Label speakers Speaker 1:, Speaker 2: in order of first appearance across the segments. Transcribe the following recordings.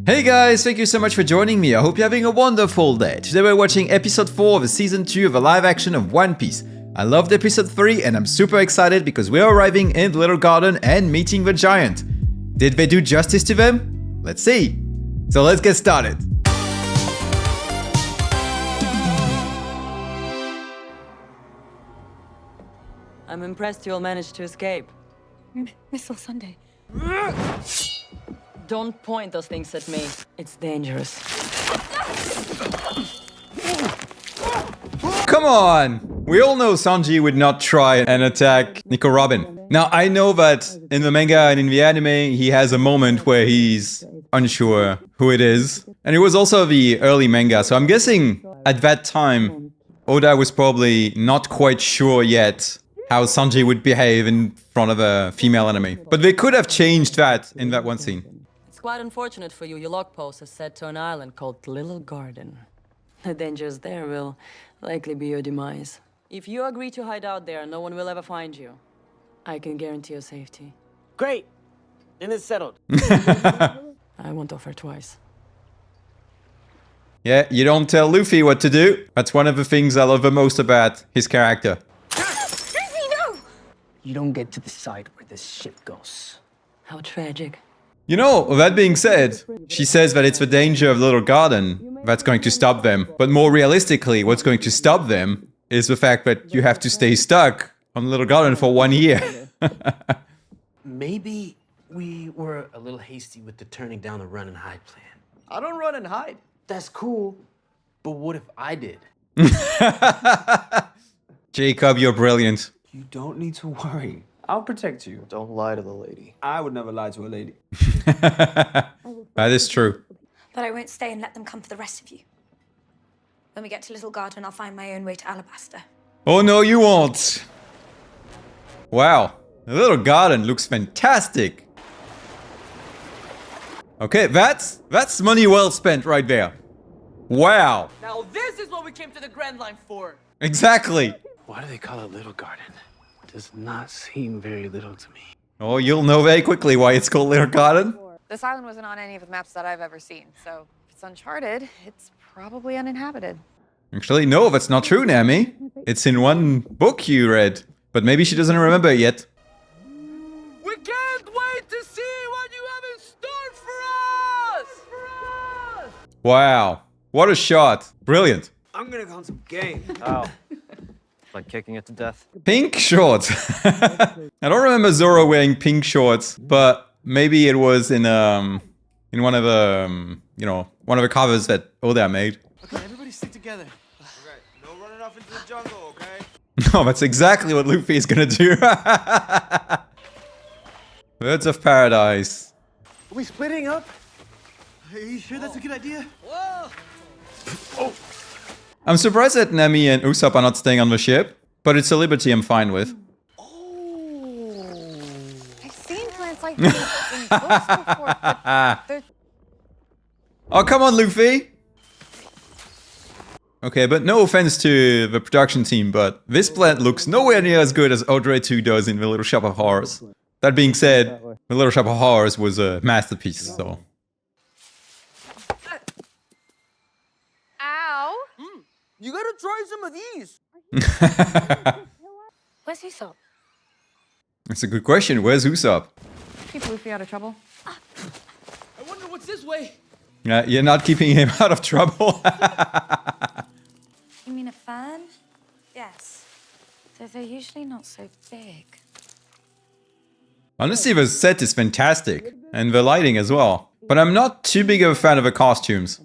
Speaker 1: Hey guys, thank you so much for joining me. I hope you're having a wonderful day. Today we're watching episode 4 of the season 2 of the live action of One Piece. I loved episode 3 and I'm super excited because we're arriving in the Little Garden and meeting the giant. Did they do justice to them? Let's see. So let's get started.
Speaker 2: I'm impressed you all managed to escape.
Speaker 3: Miss all Sunday.
Speaker 2: Don't point those things at me. It's dangerous.
Speaker 1: Come on! We all know Sanji would not try and attack Nico Robin. Now, I know that in the manga and in the anime, he has a moment where he's unsure who it is. And it was also the early manga, so I'm guessing at that time, Oda was probably not quite sure yet how Sanji would behave in front of a female enemy. But they could have changed that in that one scene.
Speaker 2: It's quite unfortunate for you. Your log post is set to an island called Little Garden. The dangers there will likely be your demise. If you agree to hide out there, no one will ever find you. I can guarantee your safety.
Speaker 4: Great. Then it's settled.
Speaker 2: I won't offer twice.
Speaker 1: Yeah, you don't tell Luffy what to do. That's one of the things I love the most about his character.
Speaker 4: You don't get to decide where this ship goes.
Speaker 2: How tragic.
Speaker 1: You know, that being said, she says that it's the danger of Little Garden that's going to stop them. But more realistically, what's going to stop them is the fact that you have to stay stuck on Little Garden for 1 year.
Speaker 4: Maybe we were a little hasty with the turning down the run and hide plan.
Speaker 5: I don't run and hide.
Speaker 4: That's cool, but what if I did?
Speaker 1: Jacob, you're brilliant.
Speaker 6: You don't need to worry. I'll protect you.
Speaker 5: Don't lie to the lady.
Speaker 6: I would never lie to a lady.
Speaker 1: That is true.
Speaker 3: But I won't stay and let them come for the rest of you. When we get to Little Garden, I'll find my own way to Alabasta.
Speaker 1: Oh no, you won't. Wow, the Little Garden looks fantastic. Okay, that's money well spent right there. Wow.
Speaker 7: Now this is what we came to the Grand Line for.
Speaker 1: Exactly.
Speaker 4: Why do they call it Little Garden? Does not seem very little to me.
Speaker 1: Oh, you'll know very quickly why it's called Little Garden.
Speaker 8: This island wasn't on any of the maps that I've ever seen, so if it's uncharted, it's probably uninhabited.
Speaker 1: Actually, no, that's not true, Nami. It's in one book you read, but maybe she doesn't remember it yet.
Speaker 7: We can't wait to see what you have in store for us!
Speaker 1: Wow, what a shot. Brilliant.
Speaker 6: I'm gonna call some game.
Speaker 5: Oh. Like kicking it to death.
Speaker 1: Pink shorts. I don't remember Zoro wearing pink shorts, but maybe it was in one of the one of the covers that Oda made.
Speaker 5: Okay, everybody stick together. Okay, no running off into the jungle, okay?
Speaker 1: No, that's exactly what Luffy is gonna do. Birds of Paradise.
Speaker 4: Are we splitting up?
Speaker 5: Are you sure that's a good idea?
Speaker 1: I'm surprised that Nami and Usopp are not staying on the ship, but it's a liberty I'm fine with.
Speaker 8: I've seen plants like these in books before, but they're...
Speaker 1: Oh, come on, Luffy! Okay, but no offense to the production team, but this plant looks nowhere near as good as Audrey 2 does in The Little Shop of Horrors. That being said, The Little Shop of Horrors was a masterpiece, so...
Speaker 8: Ow!
Speaker 7: You gotta try some of these.
Speaker 3: Where's Usopp?
Speaker 1: That's a good question. Where's Usopp?
Speaker 8: Keep Luffy out of trouble.
Speaker 7: I wonder what's this way.
Speaker 1: You're not keeping him out of trouble.
Speaker 3: You mean a fan? Yes. Though they're usually not so big.
Speaker 1: Honestly, the set is fantastic, and the lighting as well. But I'm not too big of a fan of the costumes.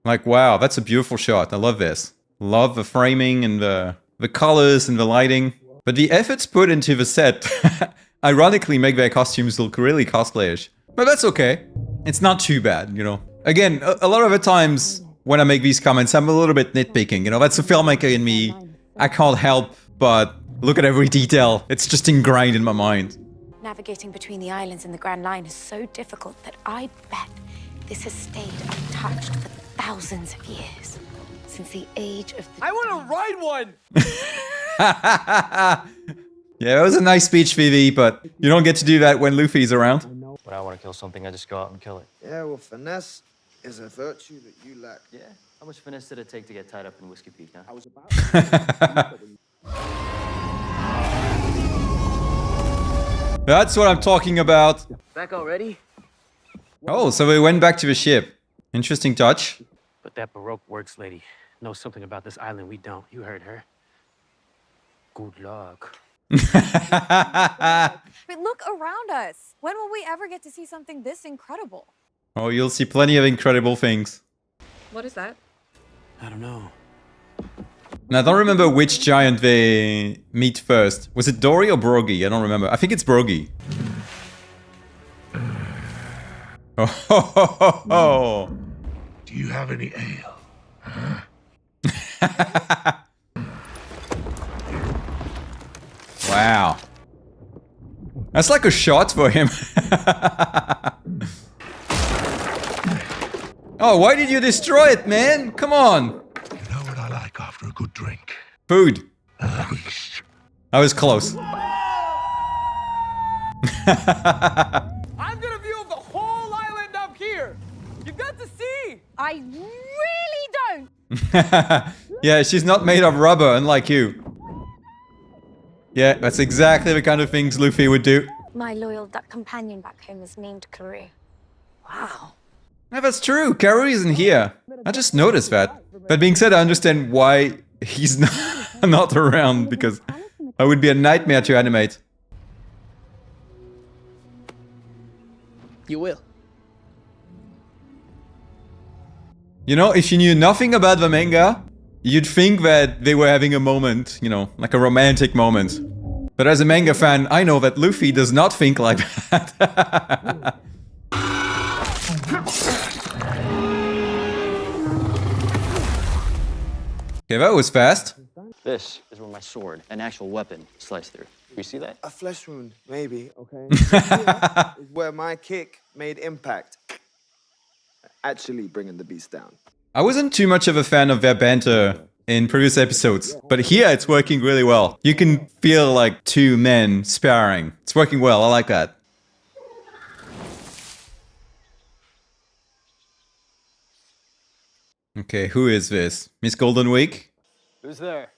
Speaker 1: Like, wow, that's a beautiful shot. I love this. Love the framing and the colors and the lighting. But the efforts put into the set ironically make their costumes look really cosplayish. But that's okay. It's not too bad, you know. Again, a lot of the times when I make these comments, I'm a little bit nitpicking. You know, that's the filmmaker in me. I can't help but look at every detail. It's just ingrained in my mind.
Speaker 3: Navigating between the islands and the Grand Line is so difficult that I bet this has stayed untouched for thousands of years. Since the age of the...
Speaker 7: I want to ride one.
Speaker 1: Yeah, it was a nice speech, Vivi, but you don't get to do that when Luffy's around.
Speaker 9: When I want to kill something, I just go out and kill it.
Speaker 5: Yeah, well, finesse is a virtue that you lack.
Speaker 9: Yeah? How much finesse did it take to get tied up in Whiskey Peak, huh?
Speaker 5: I was about
Speaker 1: That's what I'm talking about.
Speaker 4: Back already?
Speaker 1: Oh, so we went back to the ship. Interesting touch.
Speaker 4: But that Baroque works lady knows something about this island we don't. You heard her. Good luck.
Speaker 8: But look around us. When will we ever get to see something this incredible?
Speaker 1: Oh, you'll see plenty of incredible things.
Speaker 8: What is that?
Speaker 4: I don't know.
Speaker 1: And I don't remember which giant they meet first. Was it Dory or Brogy? I don't remember. I think it's Brogy. Oh, ho, ho, ho, ho.
Speaker 10: Do you have any ale? Huh?
Speaker 1: Wow. That's like a shot for him. Oh, why did you destroy it, man? Come on.
Speaker 10: You know what I like after a good drink?
Speaker 1: Food.
Speaker 10: Fish.
Speaker 1: I was close.
Speaker 7: I've got a view of the whole island up here. You've got to see.
Speaker 8: I really don't.
Speaker 1: Yeah, she's not made of rubber, unlike you. Yeah, that's exactly the kind of things Luffy would do.
Speaker 3: My loyal duck companion back home is named Karoo.
Speaker 2: Wow.
Speaker 1: Yeah, that's true. Karoo isn't here. I just noticed that. That being said, I understand why he's not around, because that would be a nightmare to animate.
Speaker 7: You will.
Speaker 1: You know, if you knew nothing about the manga, you'd think that they were having a moment, you know, like a romantic moment. But as a manga fan, I know that Luffy does not think like that. Okay, that was fast.
Speaker 9: This is where my sword, an actual weapon, sliced through. You see that?
Speaker 5: a flesh wound, maybe, okay? Here is where my kick made impact. Actually bringing the beast down.
Speaker 1: I wasn't too much of a fan of their banter in previous episodes, but here it's working really well. You can feel like two men sparring. It's working well, I like that. Okay, who is this? Miss Golden Week?
Speaker 9: Who's there?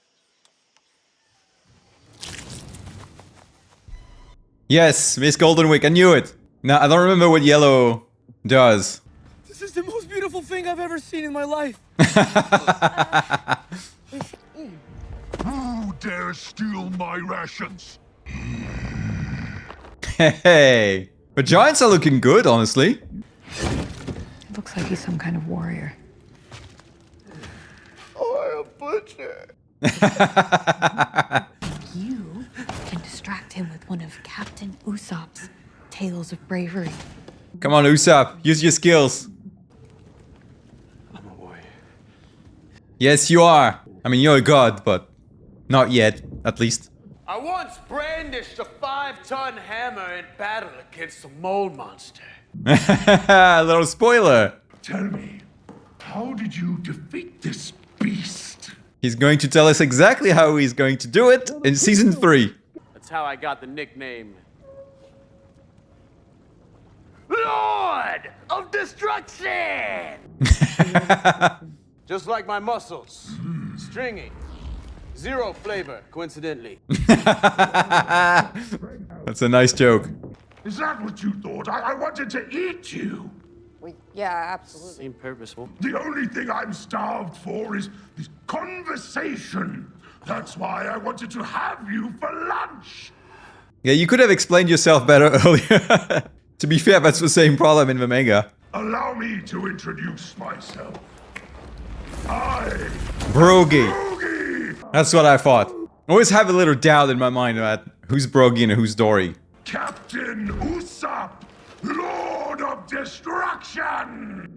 Speaker 1: Yes, Miss Golden Week, I knew it! Now, I don't remember what yellow does.
Speaker 7: This is the most beautiful thing I've ever seen in my life.
Speaker 10: Who dares steal my rations?
Speaker 1: Hey! The giants are looking good, honestly.
Speaker 2: Looks like he's some kind of warrior.
Speaker 5: Or a butcher.
Speaker 3: You can distract him with one of Captain Usopp's tales of bravery.
Speaker 1: Come on, Usopp, use your skills.
Speaker 4: I'm a warrior.
Speaker 1: Yes, you are. I mean, you're a god, but not yet, at least.
Speaker 7: I once brandished a 5-ton hammer in battle against a mole monster.
Speaker 1: A little spoiler.
Speaker 10: Tell me, how did you defeat this beast?
Speaker 1: He's going to tell us exactly how he's going to do it in season 3.
Speaker 7: That's how I got the nickname Lord of Destruction! Just like my muscles. Stringy. Zero flavor, coincidentally.
Speaker 1: That's a nice joke.
Speaker 10: Is that what you thought? I wanted to eat you.
Speaker 8: Yeah, absolutely.
Speaker 4: Seem purposeful.
Speaker 10: The only thing I'm starved for is conversation. That's why I wanted to have you for lunch.
Speaker 1: Yeah, you could have explained yourself better earlier. To be fair, that's the same problem in the manga.
Speaker 10: Allow me to introduce myself.
Speaker 1: Brogy.
Speaker 10: Boogie,
Speaker 1: That's what I thought. I always have a little doubt in my mind about who's Brogy and who's Dory.
Speaker 10: Captain Usopp, Lord of Destruction.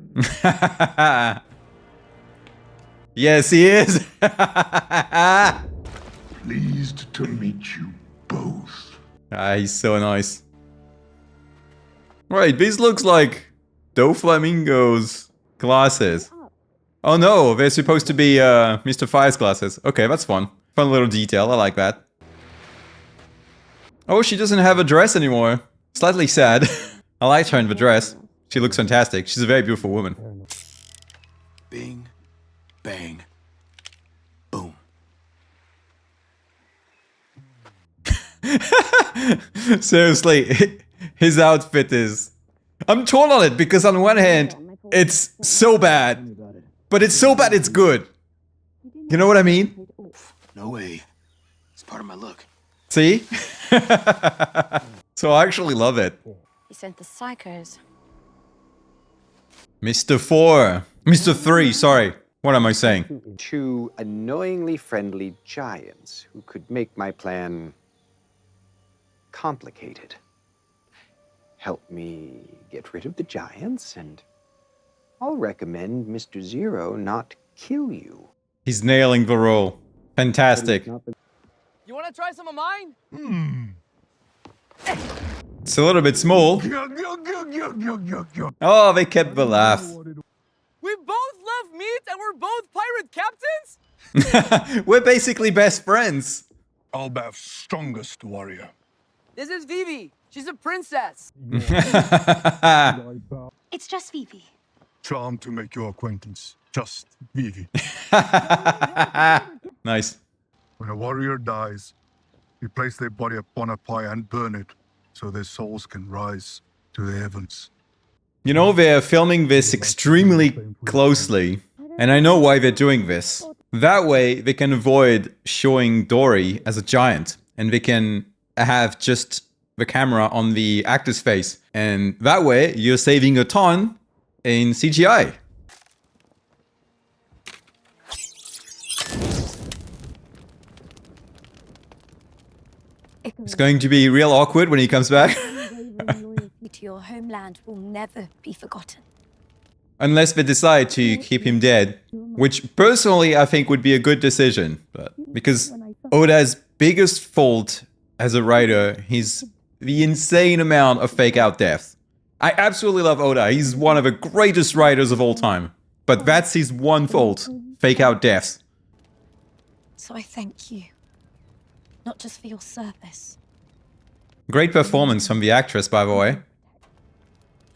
Speaker 1: Yes, he is.
Speaker 10: Pleased to meet you both.
Speaker 1: Ah, he's so nice. Right, this looks like Doflamingo's glasses. Oh no, they're supposed to be Mr. Fire's glasses. Okay, that's fun. Fun little detail, I like that. Oh, she doesn't have a dress anymore. Slightly sad. I liked her in the dress. She looks fantastic. She's a very beautiful woman.
Speaker 11: Bing, bang, boom.
Speaker 1: Seriously, his outfit is... I'm torn on it because on one hand, it's so bad. But it's so bad it's good. You know what I mean?
Speaker 11: No way. It's part of my look.
Speaker 1: See? So I actually love it.
Speaker 3: He sent the psychos.
Speaker 1: Mr. 4. Mr. 3, sorry. What am I saying?
Speaker 12: Two annoyingly friendly giants who could make my plan complicated. Help me get rid of the giants, and I'll recommend Mr. Zero not kill you.
Speaker 1: He's nailing the role. Fantastic.
Speaker 7: You want to try some of mine?
Speaker 1: It's a little bit small. Oh, they kept the laugh.
Speaker 7: We both love meat and we're both pirate captains?
Speaker 1: We're basically best friends.
Speaker 10: Albaf's strongest warrior.
Speaker 7: This is Vivi. She's a princess.
Speaker 3: It's just Vivi.
Speaker 10: Charmed to make your acquaintance. Just Vivi.
Speaker 1: Nice.
Speaker 10: When a warrior dies, we place their body upon a pyre and burn it, so their souls can rise to the heavens.
Speaker 1: You know, they're filming this extremely closely, and I know why they're doing this. That way, they can avoid showing Dory as a giant, and they can have just the camera on the actor's face. And that way, you're saving a ton in CGI. It's going to be real awkward when he comes back.
Speaker 3: To your homeland will never be forgotten.
Speaker 1: Unless they decide to keep him dead, which personally I think would be a good decision. But because Oda's biggest fault as a writer is the insane amount of fake out deaths. I absolutely love Oda. He's one of the greatest writers of all time. But that's his one fault. Fake out deaths.
Speaker 3: So I thank you. Not just for your service.
Speaker 1: Great performance from the actress, by the way.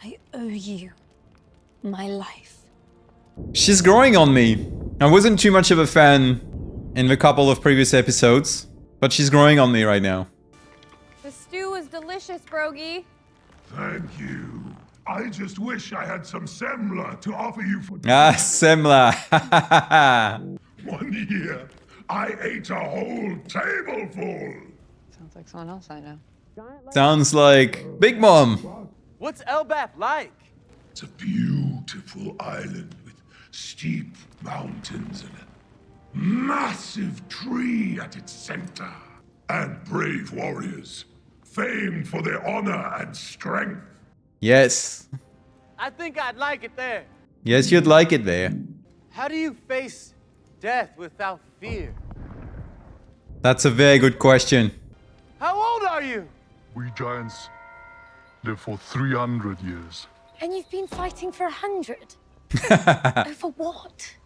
Speaker 3: I owe you my life.
Speaker 1: She's growing on me. I wasn't too much of a fan in the couple of previous episodes, but she's growing on me right now.
Speaker 8: The stew is delicious, Brogy.
Speaker 10: Thank you. I just wish I had some semla to offer you for...
Speaker 1: Ah, semla.
Speaker 10: 1 year, I ate a whole tableful.
Speaker 2: Sounds like someone else I know.
Speaker 1: Sounds like Big Mom.
Speaker 7: What's Elbaf like?
Speaker 10: It's a beautiful island with steep mountains and a massive tree at its center. And brave warriors, famed for their honor and strength.
Speaker 1: Yes.
Speaker 7: I think I'd like it there.
Speaker 1: Yes, you'd like it there.
Speaker 7: How do you face death without fear?
Speaker 1: That's a very good question.
Speaker 7: How old are you?
Speaker 10: We giants live for 300 years.
Speaker 3: And you've been fighting for 100? Over what?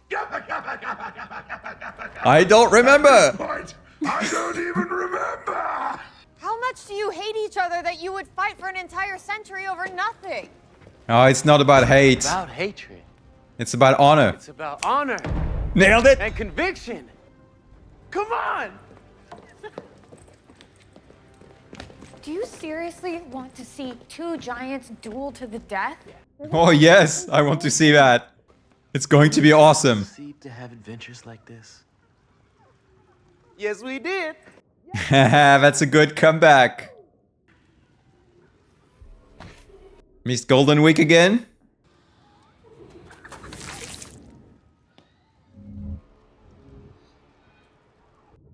Speaker 1: I don't remember.
Speaker 10: Right. I don't even remember.
Speaker 8: How much do you hate each other that you would fight for an entire century over nothing?
Speaker 1: Oh, it's not about hate.
Speaker 7: It's about hatred.
Speaker 1: It's about honor.
Speaker 7: It's about honor.
Speaker 1: Nailed it.
Speaker 7: And conviction. Come on.
Speaker 8: Do you seriously want to see two giants duel to the death?
Speaker 1: Oh, yes. I want to see that. It's going to be awesome.
Speaker 4: Seem to have adventures like this.
Speaker 7: Yes, we did.
Speaker 1: That's a good comeback. Missed Golden Week again?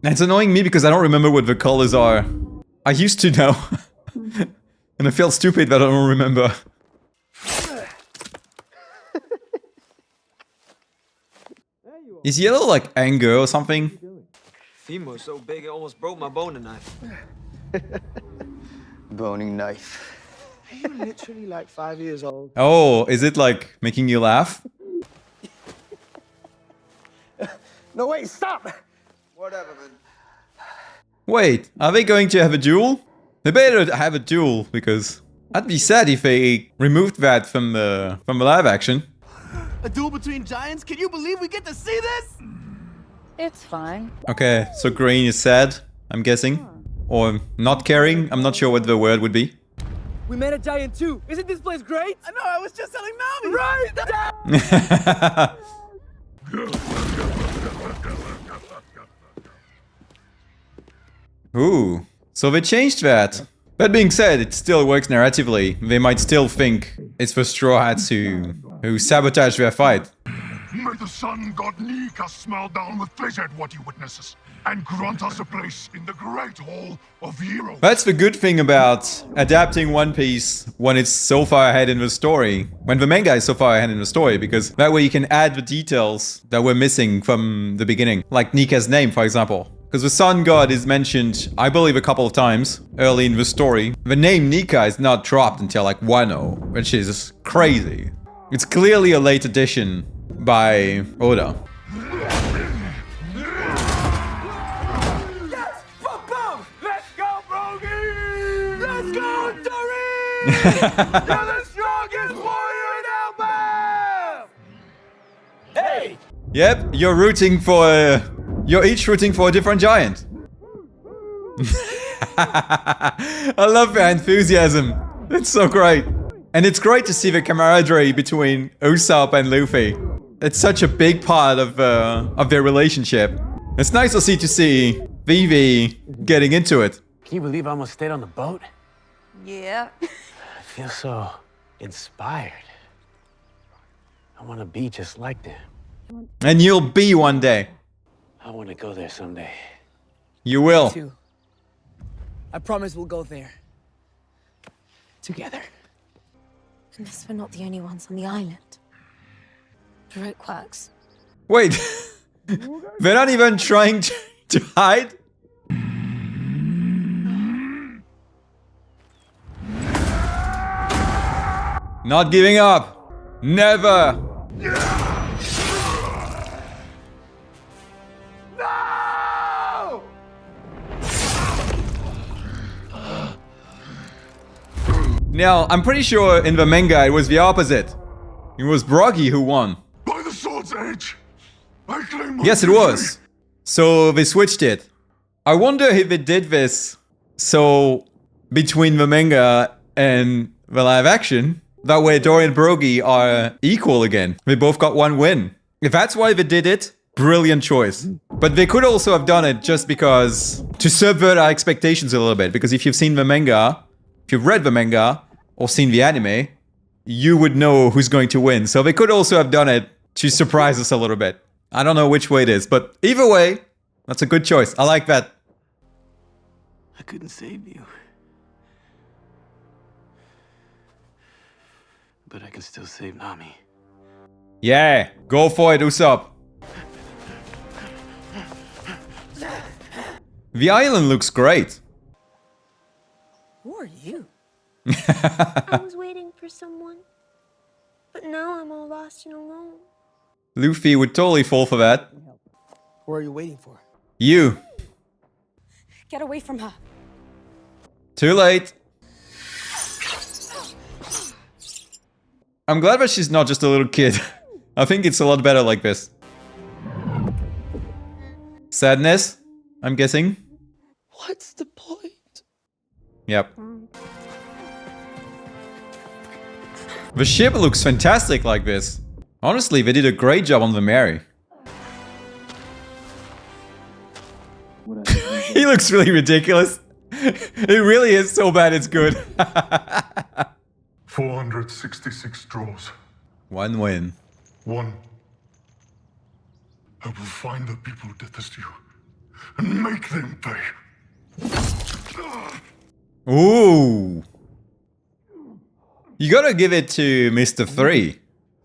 Speaker 1: It's annoying me because I don't remember what the colors are. I used to know. And I feel stupid that I don't remember. Is yellow like anger or something?
Speaker 6: Femur was so big it almost broke my boning knife.
Speaker 9: Boning knife.
Speaker 6: Are you literally like 5 years old?
Speaker 1: Oh, is it like making you laugh?
Speaker 6: No, wait, stop! Whatever, man.
Speaker 1: Wait, are they going to have a duel? They better have a duel because I'd be sad if they removed that from the live action.
Speaker 11: A duel between giants? Can you believe we get to see this?
Speaker 8: It's fine.
Speaker 1: Okay, so green is sad, I'm guessing. Or not caring, I'm not sure what the word would be.
Speaker 7: We met a giant too. Isn't this place great?
Speaker 11: I know, I was just telling Nami.
Speaker 7: Right!
Speaker 1: Ooh, so they changed that. That being said, it still works narratively. They might still think it's the Straw Hats who sabotage their fight.
Speaker 10: May the sun god Nika smile down with pleasure at what he witnesses, and grant us a place in the great hall of heroes.
Speaker 1: That's the good thing about adapting One Piece when it's so far ahead in the story. When the manga is so far ahead in the story, because that way you can add the details that were missing from the beginning. Like Nika's name, for example. Because the sun god is mentioned, I believe, a couple of times early in the story. The name Nika is not dropped until like Wano, which is crazy. It's clearly a late addition by Oda.
Speaker 7: Yes! Boom! Let's go, Brogy! Let's go, Dory! You're the strongest warrior in Alabama! Hey!
Speaker 1: Yep, you're rooting for... you're each rooting for a different giant. I love their enthusiasm. It's so great. And it's great to see the camaraderie between Usopp and Luffy. It's such a big part of their relationship. It's nice to see Vivi getting into it.
Speaker 4: Can you believe I almost stayed on the boat?
Speaker 8: Yeah.
Speaker 4: I feel so inspired. I want to be just like them.
Speaker 1: And you'll be one day.
Speaker 4: I want to go there someday.
Speaker 1: You will.
Speaker 7: Too. I promise we'll go there. Together.
Speaker 3: Unless we're not the only ones on the island. It works.
Speaker 1: Wait. They're not even trying to hide? Not giving up. Never.
Speaker 7: No!
Speaker 1: Now, I'm pretty sure in the manga it was the opposite. It was Broggy who won.
Speaker 10: By the sword's edge, I claim my
Speaker 1: Yes, it was. So they switched it. I wonder if they did this so between the manga and the live action, that way Dory and Broggy are equal again. They both got one win. If that's why they did it, brilliant choice. But they could also have done it just because to subvert our expectations a little bit. Because if you've seen the manga, if you've read the manga or seen the anime, you would know who's going to win. So they could also have done it to surprise us a little bit. I don't know which way it is, but either way, that's a good choice. I like that.
Speaker 11: I couldn't save you. But I can still save Nami.
Speaker 1: Yeah, go for it, Usopp. The island looks great.
Speaker 3: Who are you? I was waiting for someone. But now I'm all lost and alone.
Speaker 1: Luffy would totally fall for that.
Speaker 7: Who are you waiting for?
Speaker 1: You.
Speaker 3: Get away from her.
Speaker 1: Too late. I'm glad that she's not just a little kid. I think it's a lot better like this. Sadness, I'm guessing.
Speaker 7: What's the point?
Speaker 1: Yep. The ship looks fantastic like this. Honestly, they did a great job on the Mary. He looks really ridiculous. It really is so bad it's good.
Speaker 10: 466 draws.
Speaker 1: One win.
Speaker 10: One. I will find the people who did this to you and make them pay.
Speaker 1: Ooh. You gotta give it to Mr. 3.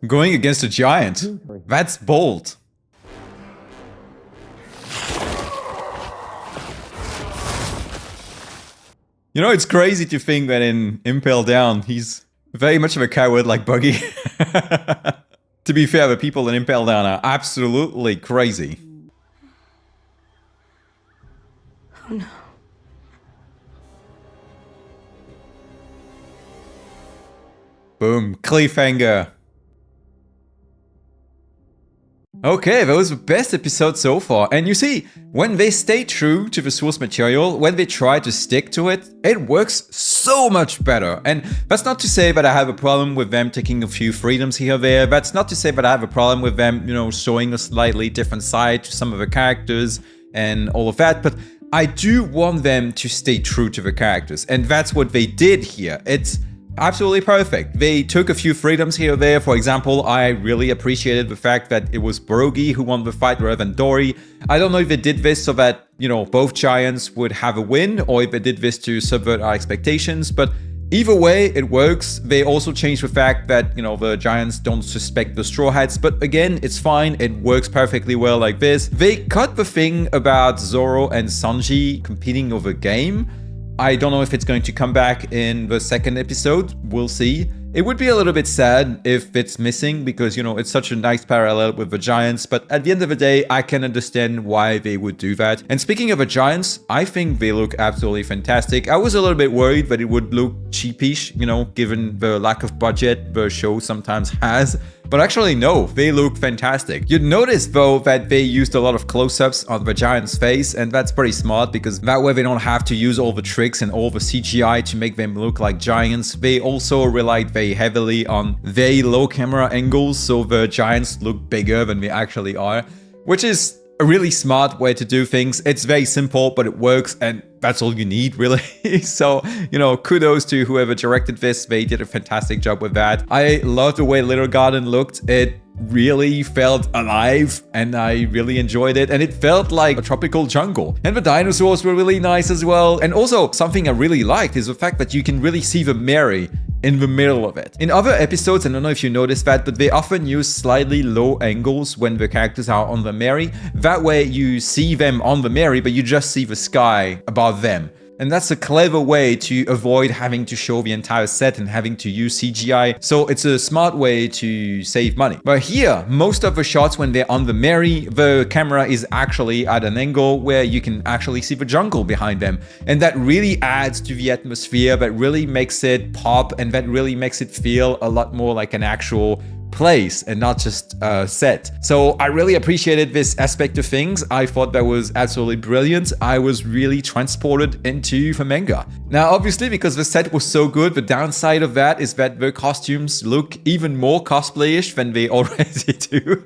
Speaker 1: Going against a giant. That's bold. You know, it's crazy to think that in Impel Down, he's very much of a coward like Buggy. To be fair, the people in Impel Down are absolutely crazy.
Speaker 3: Oh no.
Speaker 1: Boom, cliffhanger. Okay, that was the best episode so far. And you see, when they stay true to the source material, when they try to stick to it, it works so much better. And that's not to say that I have a problem with them taking a few freedoms here or there. That's not to say that I have a problem with them, showing a slightly different side to some of the characters and all of that. But I do want them to stay true to the characters. And that's what they did here. It's absolutely perfect. They took a few freedoms here or there. For example, I really appreciated the fact that it was Brogy who won the fight rather than Dory. I don't know if they did this so that, both giants would have a win, or if they did this to subvert our expectations, but either way, it works. They also changed the fact that, the giants don't suspect the Straw Hats, but again, it's fine. It works perfectly well like this. They cut the thing about Zoro and Sanji competing over game. I don't know if it's going to come back in the second episode. We'll see. It would be a little bit sad if it's missing because, it's such a nice parallel with the giants. But at the end of the day, I can understand why they would do that. And speaking of the giants, I think they look absolutely fantastic. I was a little bit worried that it would look cheapish, given the lack of budget the show sometimes has. But actually, no, they look fantastic. You'd notice, though, that they used a lot of close-ups on the giant's face, and that's pretty smart because that way they don't have to use all the tricks and all the CGI to make them look like giants. They also relied very heavily on very low camera angles, so the giants look bigger than they actually are, which is a really smart way to do things. It's very simple, but it works, and that's all you need, really. So, kudos to whoever directed this. They did a fantastic job with that. I love the way Little Garden looked. It really felt alive, and I really enjoyed it, and it felt like a tropical jungle. And the dinosaurs were really nice as well. And also, something I really liked is the fact that you can really see the Mary in the middle of it. In other episodes, I don't know if you noticed that, but they often use slightly low angles when the characters are on the Mary. That way you see them on the Mary, but you just see the sky above them. And that's a clever way to avoid having to show the entire set and having to use CGI. So it's a smart way to save money. But here, most of the shots when they're on the Mary, the camera is actually at an angle where you can actually see the jungle behind them. And that really adds to the atmosphere, that really makes it pop, and that really makes it feel a lot more like an actual place and not just a set. So I really appreciated this aspect of things. I thought that was absolutely brilliant. I was really transported into the manga. Now, obviously, because the set was so good, the downside of that is that the costumes look even more cosplayish than they already do.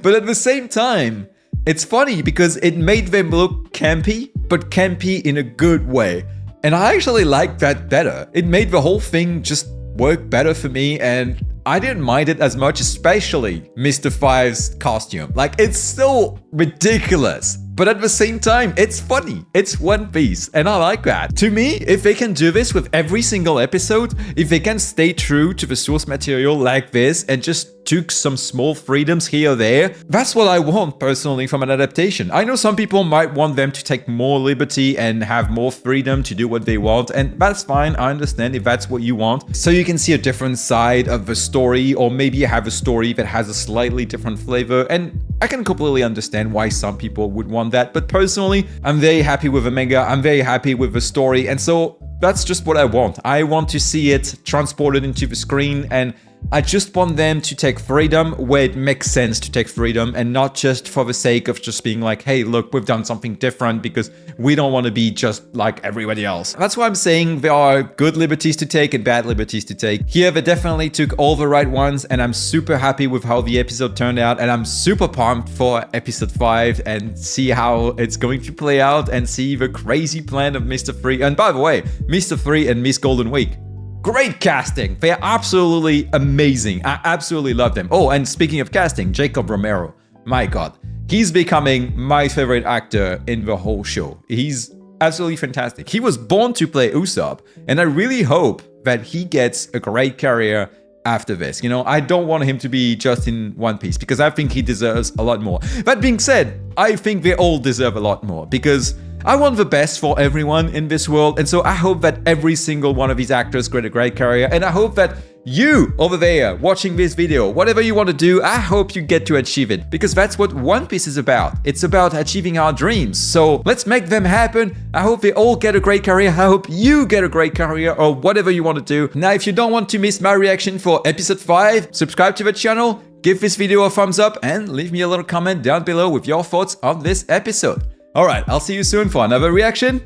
Speaker 1: But at the same time, it's funny because it made them look campy, but campy in a good way. And I actually liked that better. It made the whole thing just work better for me, and I didn't mind it as much, especially Mr. Five's costume. Like, it's so ridiculous, but at the same time, it's funny. It's One Piece, and I like that. To me, if they can do this with every single episode, if they can stay true to the source material like this and just took some small freedoms here or there, that's what I want personally from an adaptation. I know some people might want them to take more liberty and have more freedom to do what they want, and that's fine. I understand if that's what you want. So you can see a different side of the story, or maybe you have a story that has a slightly different flavor, and I can completely understand why some people would want that. But personally, I'm very happy with the manga. I'm very happy with the story, and so that's just what I want. I want to see it transported into the screen, and I just want them to take freedom where it makes sense to take freedom, and not just for the sake of just being like, hey, look, we've done something different because we don't want to be just like everybody else. That's why I'm saying there are good liberties to take and bad liberties to take. Here, they definitely took all the right ones, and I'm super happy with how the episode turned out, and I'm super pumped for episode 5 and see how it's going to play out and see the crazy plan of Mr. Free. And by the way, Mr. Free and Miss Golden Week, great casting. They are absolutely amazing. I absolutely love them. Oh, and speaking of casting, Jacob Romero. My God. He's becoming my favorite actor in the whole show. He's absolutely fantastic. He was born to play Usopp, and I really hope that he gets a great career after this. I don't want him to be just in One Piece because I think he deserves a lot more. That being said, I think they all deserve a lot more because I want the best for everyone in this world, and so I hope that every single one of these actors get a great career, and I hope that You over there watching this video, whatever you want to do, I hope you get to achieve it, because that's what One Piece is about. It's about achieving our dreams. So let's make them happen. I hope they all get a great career. I hope you get a great career, or whatever you want to do. Now, if you don't want to miss my reaction for episode 5, subscribe to the channel, give this video a thumbs up, and leave me a little comment down below with your thoughts on this episode. Alright, I'll see you soon for another reaction.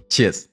Speaker 1: Cheers.